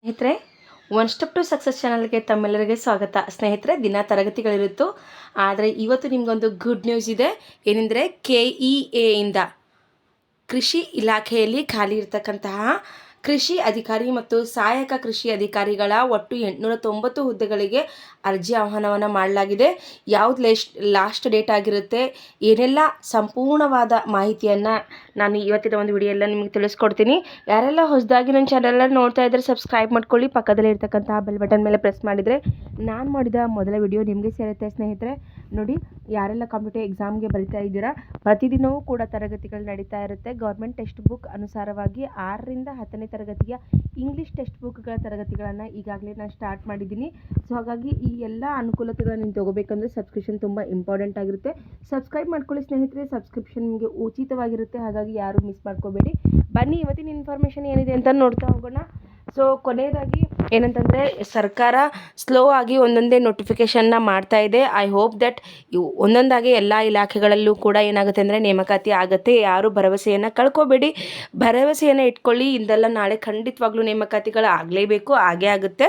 ಸ್ನೇಹಿತರೆ, one step to success ಚಾನಲ್ಗೆ ತಮ್ಮೆಲ್ಲರಿಗೆ ಸ್ವಾಗತ. ಸ್ನೇಹಿತರೆ, ದಿನ ತರಗತಿಗಳಿರುತ್ತು. ಆದರೆ ಇವತ್ತು ನಿಮಗೊಂದು ಗುಡ್ ನ್ಯೂಸ್ ಇದೆ. ಏನೆಂದರೆ ಇಂದ ಕೃಷಿ ಇಲಾಖೆಯಲ್ಲಿ ಖಾಲಿ ಇರತಕ್ಕಂತಹ ಕೃಷಿ ಅಧಿಕಾರಿ ಮತ್ತು ಸಹಾಯಕ ಕೃಷಿ ಅಧಿಕಾರಿಗಳ ಒಟ್ಟು 890 ಹುದ್ದೆಗಳಿಗೆ ಅರ್ಜಿ ಆಹ್ವಾನವನ್ನು ಮಾಡಲಾಗಿದೆ. ಯಾವ್ದು ಲಾಸ್ಟ್ ಡೇಟ್ ಆಗಿರುತ್ತೆ, ಏನೆಲ್ಲ ಸಂಪೂರ್ಣವಾದ ಮಾಹಿತಿಯನ್ನು ನಾನು ಇವತ್ತಿನ ಒಂದು ವಿಡಿಯೋ ಎಲ್ಲ ನಿಮಗೆ ತಿಳಿಸ್ಕೊಡ್ತೀನಿ. ಯಾರೆಲ್ಲ ಹೊಸದಾಗಿ ನನ್ನ ಚಾನಲ್ ನೋಡ್ತಾ ಇದ್ದರೆ ಸಬ್ಸ್ಕ್ರೈಬ್ ಮಾಡ್ಕೊಳ್ಳಿ. ಪಕ್ಕದಲ್ಲಿ ಇರ್ತಕ್ಕಂತಹ ಬೆಲ್ ಬಟನ್ ಮೇಲೆ ಪ್ರೆಸ್ ಮಾಡಿದರೆ ನಾನು ಮಾಡಿದ ಮೊದಲ ವಿಡಿಯೋ ನಿಮಗೆ ಸೇರುತ್ತೆ. ಸ್ನೇಹಿತರೆ ನೋಡಿ, ಯಾರೆಲ್ಲ ಕಾಂಪಿಟೇಟಿವ್ ಎಕ್ಸಾಮ್ಗೆ ಬರಿತಾ ಇದ್ದೀರಾ, ಪ್ರತಿದಿನವೂ ಕೂಡ ತರಗತಿಗಳು ನಡೀತಾ ಇರುತ್ತೆ. ಗೌರ್ಮೆಂಟ್ ಟೆಕ್ಸ್ಟ್ ಬುಕ್ ಅನುಸಾರವಾಗಿ 6ರಿಂದ 10ನೇ ತರಗತಿಯ ಇಂಗ್ಲೀಷ್ ಟೆಕ್ಸ್ಟ್ ಬುಕ್ಗಳ ತರಗತಿಗಳನ್ನು ಈಗಾಗಲೇ ನಾನು ಸ್ಟಾರ್ಟ್ ಮಾಡಿದ್ದೀನಿ. ಸೊ ಹಾಗಾಗಿ ಈ ಎಲ್ಲ ಅನುಕೂಲತೆಗಳನ್ನು ನೀವು ತೊಗೋಬೇಕಂದ್ರೆ ಸಬ್ಸ್ಕ್ರಿಪ್ಷನ್ ತುಂಬ ಇಂಪಾರ್ಟೆಂಟ್ ಆಗಿರುತ್ತೆ. ಸಬ್ಸ್ಕ್ರೈಬ್ ಮಾಡ್ಕೊಳ್ಳಿ ಸ್ನೇಹಿತರೆ. ಸಬ್ಸ್ಕ್ರಿಪ್ಷನ್ ನಿಮಗೆ ಉಚಿತವಾಗಿರುತ್ತೆ, ಹಾಗಾಗಿ ಯಾರು ಮಿಸ್ ಮಾಡ್ಕೋಬೇಡಿ. ಬನ್ನಿ ಇವತ್ತಿನ ಇನ್ಫಾರ್ಮೇಷನ್ ಏನಿದೆ ಅಂತ ನೋಡ್ತಾ ಹೋಗೋಣ. ಸೊ ಕೊನೆಯದಾಗಿ ಏನಂತಂದರೆ, ಸರ್ಕಾರ ಸ್ಲೋ ಆಗಿ ಒಂದೊಂದೇ ನೋಟಿಫಿಕೇಷನ್ನ ಮಾಡ್ತಾ ಇದೆ. ಐ ಹೋಪ್ ದಟ್ ಒಂದೊಂದಾಗಿ ಎಲ್ಲ ಇಲಾಖೆಗಳಲ್ಲೂ ಕೂಡ ಏನಾಗುತ್ತೆ ಅಂದರೆ ನೇಮಕಾತಿ ಆಗುತ್ತೆ. ಯಾರು ಭರವಸೆಯನ್ನು ಕಳ್ಕೊಬೇಡಿ, ಭರವಸೆಯನ್ನು ಇಟ್ಕೊಳ್ಳಿ. ಇಂದೆಲ್ಲ ನಾಳೆ ಖಂಡಿತವಾಗ್ಲೂ ನೇಮಕಾತಿಗಳು ಆಗಲೇಬೇಕು, ಆಗೇ ಆಗುತ್ತೆ.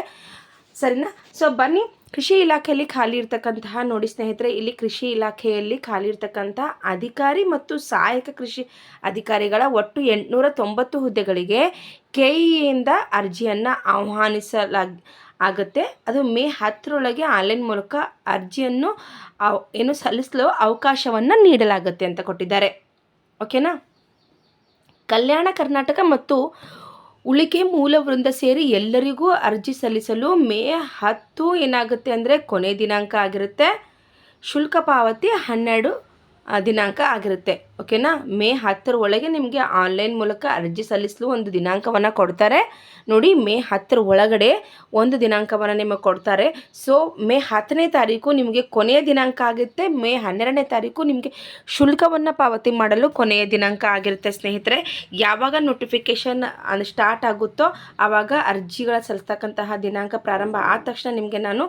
ಸರಿನಾ? ಸೊ ಬನ್ನಿ, ಕೃಷಿ ಇಲಾಖೆಯಲ್ಲಿ ಖಾಲಿ ಇರ್ತಕ್ಕಂತಹ ನೋಡಿ ಸ್ನೇಹಿತರೆ, ಇಲ್ಲಿ ಕೃಷಿ ಇಲಾಖೆಯಲ್ಲಿ ಖಾಲಿ ಇರ್ತಕ್ಕಂಥ ಅಧಿಕಾರಿ ಮತ್ತು ಸಹಾಯಕ ಕೃಷಿ ಅಧಿಕಾರಿಗಳ ಒಟ್ಟು 890 ಹುದ್ದೆಗಳಿಗೆ ಕೆಇಎಯಿಂದ ಅರ್ಜಿಯನ್ನು ಆಗುತ್ತೆ. ಅದು ಮೇ 10ರೊಳಗೆ ಆನ್ಲೈನ್ ಮೂಲಕ ಅರ್ಜಿಯನ್ನು ಸಲ್ಲಿಸಲು ಅವಕಾಶವನ್ನು ನೀಡಲಾಗುತ್ತೆ ಅಂತ ಕೊಟ್ಟಿದ್ದಾರೆ. ಓಕೆನಾ? ಕಲ್ಯಾಣ ಕರ್ನಾಟಕ ಮತ್ತು ಉಳಿಕೆ ಮೂಲ ವೃಂದ ಸೇರಿ ಎಲ್ಲರಿಗೂ ಅರ್ಜಿ ಸಲ್ಲಿಸಲು ಮೇ 10 ಏನಾಗುತ್ತೆ ಅಂದರೆ ಕೊನೆ ದಿನಾಂಕ ಆಗಿರುತ್ತೆ. ಶುಲ್ಕ ಪಾವತಿ 12 ದಿನಾಂಕ ಆಗಿರುತ್ತೆ. ಓಕೆನಾ? ಮೇ 10ರ ಒಳಗೆ ನಿಮಗೆ ಆನ್ಲೈನ್ ಮೂಲಕ ಅರ್ಜಿ ಸಲ್ಲಿಸಲು ಒಂದು ದಿನಾಂಕವನ್ನು ಕೊಡ್ತಾರೆ. ನೋಡಿ, ಮೇ 10ರ ಒಳಗಡೆ ಒಂದು ದಿನಾಂಕವನ್ನು ನಿಮಗೆ ಕೊಡ್ತಾರೆ. ಸೊ ಮೇ 10ನೇ ತಾರೀಕು ನಿಮಗೆ ಕೊನೆಯ ದಿನಾಂಕ ಆಗುತ್ತೆ. ಮೇ 12ನೇ ತಾರೀಕು ನಿಮಗೆ ಶುಲ್ಕವನ್ನು ಪಾವತಿ ಮಾಡಲು ಕೊನೆಯ ದಿನಾಂಕ ಆಗಿರುತ್ತೆ. ಸ್ನೇಹಿತರೆ, ಯಾವಾಗ ನೋಟಿಫಿಕೇಷನ್ ಸ್ಟಾರ್ಟ್ ಆಗುತ್ತೋ ಆವಾಗ ಅರ್ಜಿಗಳ ಸಲ್ಲಿಸ್ತಕ್ಕಂತಹ ದಿನಾಂಕ ಪ್ರಾರಂಭ ಆದ ತಕ್ಷಣ ನಿಮಗೆ ನಾನು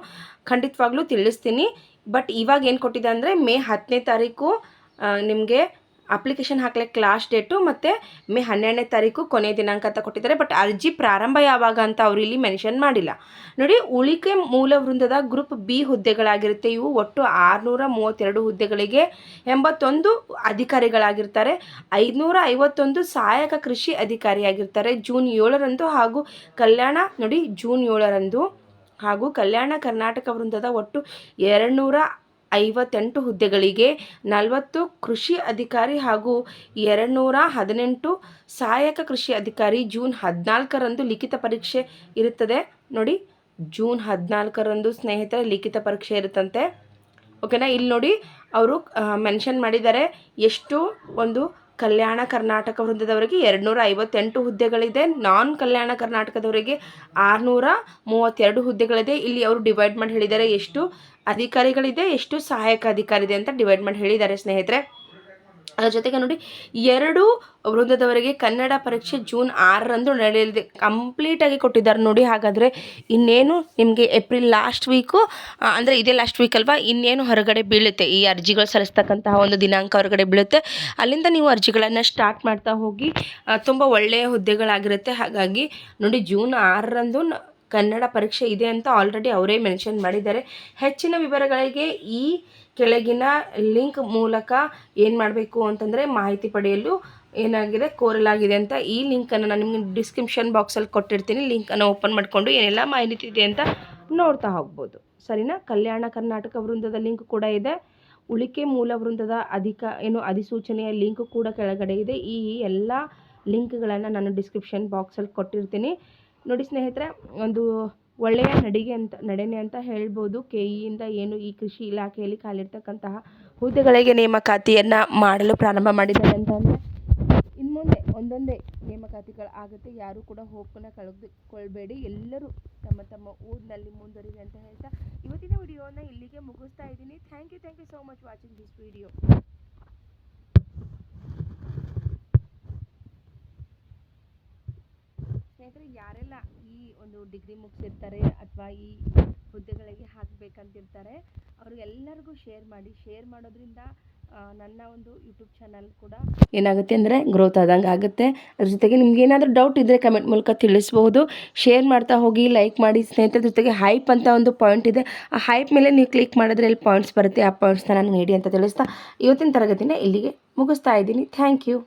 ಖಂಡಿತವಾಗ್ಲೂ ತಿಳಿಸ್ತೀನಿ. ಬಟ್ ಇವಾಗ ಏನು ಕೊಟ್ಟಿದೆ ಅಂದರೆ ಮೇ 10ನೇ ತಾರೀಕು ನಿಮಗೆ ಅಪ್ಲಿಕೇಶನ್ ಹಾಕ್ಲಿಕ್ಕೆ ಲಾಸ್ಟ್ ಡೇಟು, ಮತ್ತು ಮೇ 12ನೇ ತಾರೀಕು ಕೊನೆಯ ದಿನಾಂಕ ಅಂತ ಕೊಟ್ಟಿದ್ದಾರೆ. ಬಟ್ ಅರ್ಜಿ ಪ್ರಾರಂಭ ಯಾವಾಗ ಅಂತ ಅವರು ಇಲ್ಲಿ ಮೆನ್ಷನ್ ಮಾಡಿಲ್ಲ. ನೋಡಿ, ಉಳಿಕೆ ಮೂಲ ವೃಂದದ ಗ್ರೂಪ್ ಬಿ ಹುದ್ದೆಗಳಾಗಿರುತ್ತೆ. ಇವು ಒಟ್ಟು 632 ಹುದ್ದೆಗಳಿಗೆ 81 ಅಧಿಕಾರಿಗಳಾಗಿರ್ತಾರೆ. 551 ಸಹಾಯಕ ಕೃಷಿ ಅಧಿಕಾರಿಯಾಗಿರ್ತಾರೆ. ಜೂನ್ 7ರಂದು ಹಾಗೂ ಜೂನ್ 7ರಂದು ಹಾಗೂ ಕಲ್ಯಾಣ ಕರ್ನಾಟಕ ವೃಂದದ ಒಟ್ಟು 258 ಹುದ್ದೆಗಳಿಗೆ 40 ಕೃಷಿ ಅಧಿಕಾರಿ ಹಾಗೂ 218 ಸಹಾಯಕ ಕೃಷಿ ಅಧಿಕಾರಿ. ಜೂನ್ 14ರಂದು ಲಿಖಿತ ಪರೀಕ್ಷೆ ಇರುತ್ತದೆ. ನೋಡಿ, ಜೂನ್ 14ರಂದು ಸ್ನೇಹಿತರೆ ಲಿಖಿತ ಪರೀಕ್ಷೆ ಇರುತ್ತಂತೆ. ಓಕೆನಾ? ಇಲ್ಲಿ ನೋಡಿ, ಅವರು ಮೆನ್ಷನ್ ಮಾಡಿದ್ದಾರೆ ಎಷ್ಟು ಒಂದು ಕಲ್ಯಾಣ ಕರ್ನಾಟಕ ವೃಂದದವರಿಗೆ 258 ಹುದ್ದೆಗಳಿದೆ. ನಾನ್ ಕಲ್ಯಾಣ ಕರ್ನಾಟಕದವರಿಗೆ 632 ಹುದ್ದೆಗಳಿದೆ. ಇಲ್ಲಿ ಅವರು ಡಿವೈಡ್ ಮಾಡಿ ಹೇಳಿದ್ದಾರೆ ಎಷ್ಟು ಅಧಿಕಾರಿಗಳಿದೆ, ಎಷ್ಟು ಸಹಾಯಕ ಅಧಿಕಾರಿ ಇದೆ ಅಂತ ಡಿವೈಡ್ ಮಾಡಿ ಹೇಳಿದ್ದಾರೆ ಸ್ನೇಹಿತರೆ. ಅದರ ಜೊತೆಗೆ ನೋಡಿ, 2 ವೃಂದದವರೆಗೆ ಕನ್ನಡ ಪರೀಕ್ಷೆ ಜೂನ್ 6ರಂದು ನಡೆಯಲಿದೆ. ಕಂಪ್ಲೀಟಾಗಿ ಕೊಟ್ಟಿದ್ದಾರೆ ನೋಡಿ. ಹಾಗಾದರೆ ಇನ್ನೇನು ನಿಮಗೆ ಏಪ್ರಿಲ್ ಲಾಸ್ಟ್ ವೀಕು ಅಂದರೆ ಇದೇ ಲಾಸ್ಟ್ ವೀಕ್ ಅಲ್ವಾ, ಇನ್ನೇನು ಹೊರಗಡೆ ಬೀಳುತ್ತೆ, ಈ ಅರ್ಜಿಗಳು ಸಲ್ಲಿಸ್ತಕ್ಕಂತಹ ಒಂದು ದಿನಾಂಕ ಹೊರಗಡೆ ಬೀಳುತ್ತೆ. ಅಲ್ಲಿಂದ ನೀವು ಅರ್ಜಿಗಳನ್ನು ಸ್ಟಾರ್ಟ್ ಮಾಡ್ತಾ ಹೋಗಿ. ತುಂಬ ಒಳ್ಳೆಯ ಹುದ್ದೆಗಳಾಗಿರುತ್ತೆ. ಹಾಗಾಗಿ ನೋಡಿ, ಜೂನ್ 6ರಂದು ಕನ್ನಡ ಪರೀಕ್ಷೆ ಇದೆ ಅಂತ ಆಲ್ರೆಡಿ ಅವರೇ ಮೆನ್ಷನ್ ಮಾಡಿದ್ದಾರೆ. ಹೆಚ್ಚಿನ ವಿವರಗಳಿಗೆ ಈ ಕೆಳಗಿನ ಲಿಂಕ್ ಮೂಲಕ ಏನು ಮಾಡಬೇಕು ಅಂತಂದರೆ ಮಾಹಿತಿ ಪಡೆಯಲು ಏನಾಗಿದೆ ಕೋರಲಾಗಿದೆ ಅಂತ. ಈ ಲಿಂಕನ್ನು ನಾನು ನಿಮಗೆ ಡಿಸ್ಕ್ರಿಪ್ಷನ್ ಬಾಕ್ಸಲ್ಲಿ ಕೊಟ್ಟಿರ್ತೀನಿ. ಲಿಂಕನ್ನು ಓಪನ್ ಮಾಡಿಕೊಂಡು ಏನೆಲ್ಲ ಮಾಹಿತಿ ಇದೆ ಅಂತ ನೋಡ್ತಾ ಹೋಗ್ಬೋದು. ಸರಿನಾ? ಕಲ್ಯಾಣ ಕರ್ನಾಟಕ ವೃಂದದ ಲಿಂಕ್ ಕೂಡ ಇದೆ. ಉಳಿಕೆ ಮೂಲ ವೃಂದದ ಅಧಿಸೂಚನೆಯ ಲಿಂಕ್ ಕೂಡ ಕೆಳಗಡೆ ಇದೆ. ಈ ಎಲ್ಲ ಲಿಂಕ್ಗಳನ್ನು ನಾನು ಡಿಸ್ಕ್ರಿಪ್ಷನ್ ಬಾಕ್ಸಲ್ಲಿ ಕೊಟ್ಟಿರ್ತೀನಿ. ನೋಡಿ ಸ್ನೇಹಿತರೆ, ಒಂದು ಒಳ್ಳೆಯ ನಡೆನೆ ಅಂತ ಹೇಳ್ಬೋದು. ಕೆಇಯಿಂದ ಏನು ಈ ಕೃಷಿ ಇಲಾಖೆಯಲ್ಲಿ ಖಾಲಿರ್ತಕ್ಕಂತಹ ಹುದ್ದೆಗಳಿಗೆ ನೇಮಕಾತಿಯನ್ನು ಮಾಡಲು ಪ್ರಾರಂಭ ಮಾಡಿದ್ದಾರೆ ಅಂತಂದರೆ ಇನ್ಮುಂದೆ ಒಂದೊಂದೇ ನೇಮಕಾತಿಗಳು ಆಗುತ್ತೆ. ಯಾರೂ ಕೂಡ ಹೋಪನ್ನು ಕಳೆದುಕೊಳ್ಬೇಡಿ. ಎಲ್ಲರೂ ತಮ್ಮ ತಮ್ಮ ಊರಿನಲ್ಲಿ ಮುಂದುವರಿದೆ ಅಂತ ಹೇಳ್ತಾ ಇವತ್ತಿನ ವಿಡಿಯೋನ ಇಲ್ಲಿಗೆ ಮುಗಿಸ್ತಾ ಇದ್ದೀನಿ. Thank you so much watching this video. ಸ್ನೇಹಿತರೆ, ಯಾರೆಲ್ಲ ಈ ಒಂದು ಡಿಗ್ರಿ ಮುಗಿಸಿರ್ತಾರೆ ಅಥವಾ ಈ ಹುದ್ದೆಗಳಿಗೆ ಹಾಕಬೇಕಂತಿರ್ತಾರೆ, ಅವರು ಎಲ್ಲರಿಗೂ ಶೇರ್ ಮಾಡೋದ್ರಿಂದ ನನ್ನ ಒಂದು ಯೂಟ್ಯೂಬ್ ಚಾನಲ್ ಕೂಡ ಏನಾಗುತ್ತೆ ಅಂದರೆ ಗ್ರೋತ್ ಆದಂಗೆ ಆಗುತ್ತೆ. ಅದ್ರ ಜೊತೆಗೆ ನಿಮ್ಗೆ ಏನಾದರೂ ಡೌಟ್ ಇದ್ದರೆ ಕಮೆಂಟ್ ಮೂಲಕ ತಿಳಿಸ್ಬಹುದು. ಶೇರ್ ಮಾಡ್ತಾ ಹೋಗಿ, ಲೈಕ್ ಮಾಡಿ. ಸ್ನೇಹಿತರ ಜೊತೆಗೆ ಹೈಪ್ ಅಂತ ಒಂದು ಪಾಯಿಂಟ್ ಇದೆ, ಆ ಹೈಪ್ ಮೇಲೆ ನೀವು ಕ್ಲಿಕ್ ಮಾಡಿದ್ರೆ ಇಲ್ಲಿ ಪಾಯಿಂಟ್ಸ್ ಬರುತ್ತೆ, ಆ ಪಾಯಿಂಟ್ಸ್ನ ನಾನು ನೀಡಿ ಅಂತ ತಿಳಿಸ್ತಾ ಇವತ್ತಿನ ತರಗತಿನ ಇಲ್ಲಿಗೆ ಮುಗಿಸ್ತಾ ಇದ್ದೀನಿ. Thank you.